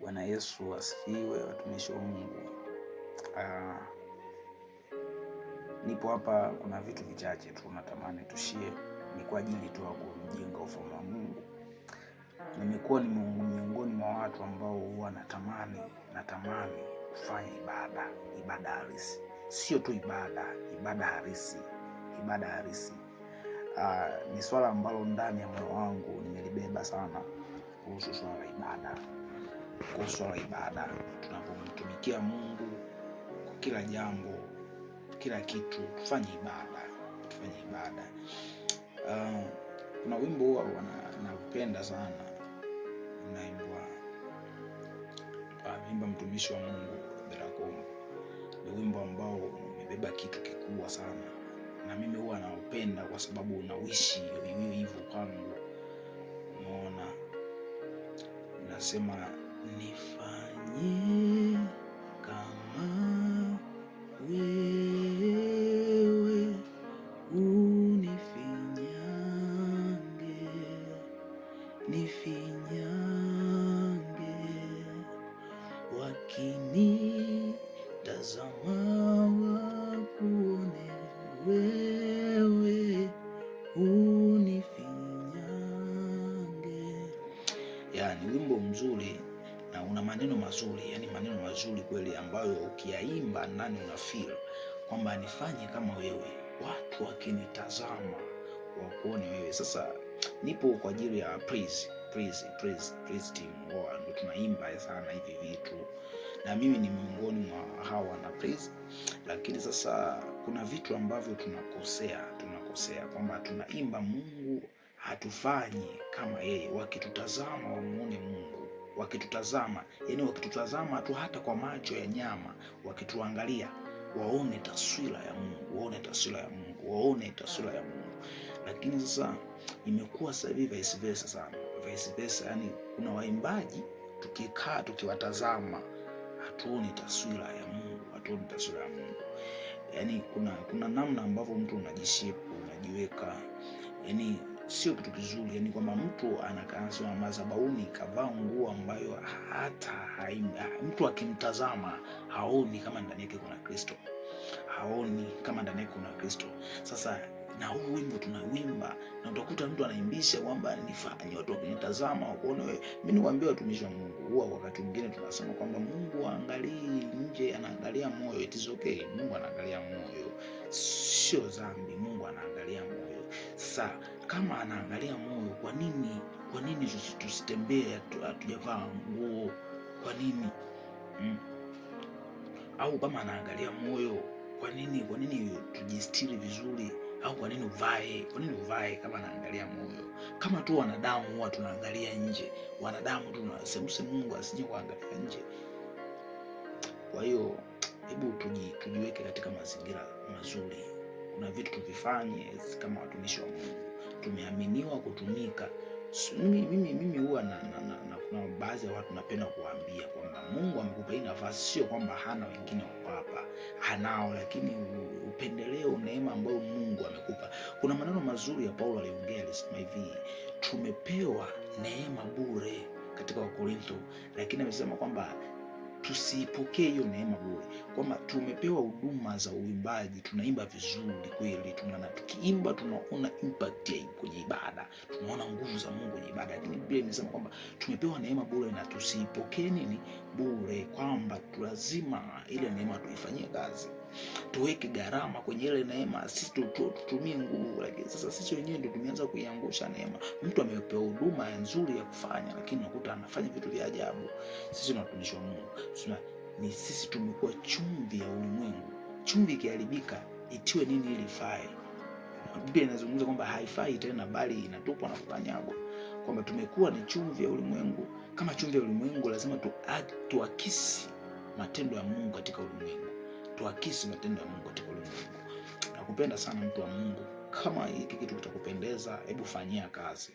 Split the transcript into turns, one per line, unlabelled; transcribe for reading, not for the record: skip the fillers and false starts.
Bwana Yesu asifiwe, watumishi wa Mungu. Nipo hapa, kuna vitu vichache tu natamani tushie, ni kwa ajili tu ya kujenga ufalme wa Mungu. Nimekuwa ni miongoni mwa watu ambao huwa natamani kufanya ibada halisi. Sio tu ibada halisi. Ni swala ambalo ndani ya moyo wangu nimelibeba sana kuhusu swala la ibada. Tunapomtumikia Mungu kwa kila jambo, kila kitu, tufanye ibada. Kuna wimbo huwa naupenda sana, unaimbwa mtumishi wa Mungu Berakom. Ni wimbo ambao umebeba kitu kikubwa sana, na mimi huwa naupenda kwa sababu unawishi hivyo kwangu. Unaona, nasema nifanye kama wewe, nifinyange, wakinitazama wakuone wewe, unifinyange. Ni wimbo mzuri na una maneno mazuri, maneno mazuri kweli, ambayo ukiyaimba ndani una feel kwamba nifanye kama wewe, watu wakinitazama wakuone wewe. Sasa nipo kwa ajili ya praise team, ndio tunaimba sana hivi vitu, na mimi ni miongoni mwa hawa na praise. Lakini sasa kuna vitu ambavyo tunakosea kwamba tunaimba Mungu hatufanyi kama yeye. Wakitutazama wamuone Mungu, wakitutazama tu hata kwa macho ya nyama, wakituangalia waone taswira ya Mungu, waone taswira ya Mungu. Lakini sasa imekuwa sasa hivi vice versa. Kuna waimbaji tukikaa tukiwatazama hatuoni taswira ya Mungu. Kuna namna ambavyo mtu unajiweka, sio kitu kizuri. Kwamba mtu anakaa madhabahuni kavaa nguo ambayo hata mtu akimtazama haoni kama ndani yake kuna Kristo, Sasa na huu wimbo tunawimba, na utakuta mtu anaimbisha kwamba nifanye watu wakinitazama wakuone wewe. Mimi niwaambie watumishi wa Mungu, huwa wakati mwingine tunasema kwamba Mungu angalii nje, anaangalia moyo. It is okay, Mungu anaangalia moyo, sio dhambi. Mungu anaangalia moyo. Sasa kama anaangalia moyo, kwa nini tusitembee hatujavaa nguo? Kwa nini? Au kama anaangalia moyo, kwa nini tujistiri vizuri? Au kwa nini uvae kama anaangalia moyo? Kama tu wanadamu huwa tunaangalia nje, wanadamu tunasema Mungu asije kuangalia nje. Kwa hiyo hebu tujiweke katika mazingira mazuri. Kuna vitu tuvifanye kama watumishi wa Mungu, tumeaminiwa kutumika. Mimi huwa na kuna baadhi ya watu napenda kuambia kwamba Mungu amekupa hii nafasi, sio kwamba hana wengine wako hapa, hanao, lakini upendeleo, neema ambayo Mungu amekupa. Kuna maneno mazuri ya Paulo aliongea, alisema hivi, tumepewa neema bure katika Wakorintho, lakini amesema kwamba tusipokee hiyo neema bure, kwamba tumepewa huduma za uimbaji. Tunaimba vizuri kweli, tukiimba tunaona impact kwenye ibada, tunaona nguvu za Mungu kwenye ibada, lakini Biblia inasema kwamba tumepewa neema bure na tusipokee bure, kwamba lazima ile neema tuifanyie kazi, tuweke gharama kwenye ile neema. Sisi tutumie nguvu, lakini sasa sisi wenyewe ndio tumeanza kuiangusha neema. Mtu amepewa huduma nzuri ya kufanya, lakini unakuta anafanya vitu vya ajabu. Sisi ni watumishi wa Mungu, sisi tumekuwa chumvi ya ulimwengu. Chumvi ikiharibika itiwe nini ili ifae? Biblia inazungumza kwamba haifai tena, bali inatupwa na kukanyagwa, kwamba tumekuwa ni chumvi ya ulimwengu. Kama chumvi ya ulimwengu, lazima tuakisi matendo ya Mungu katika ulimwengu. Nakupenda sana mtu wa Mungu. Kama hiki kitu kitakupendeza, hebu fanyia kazi.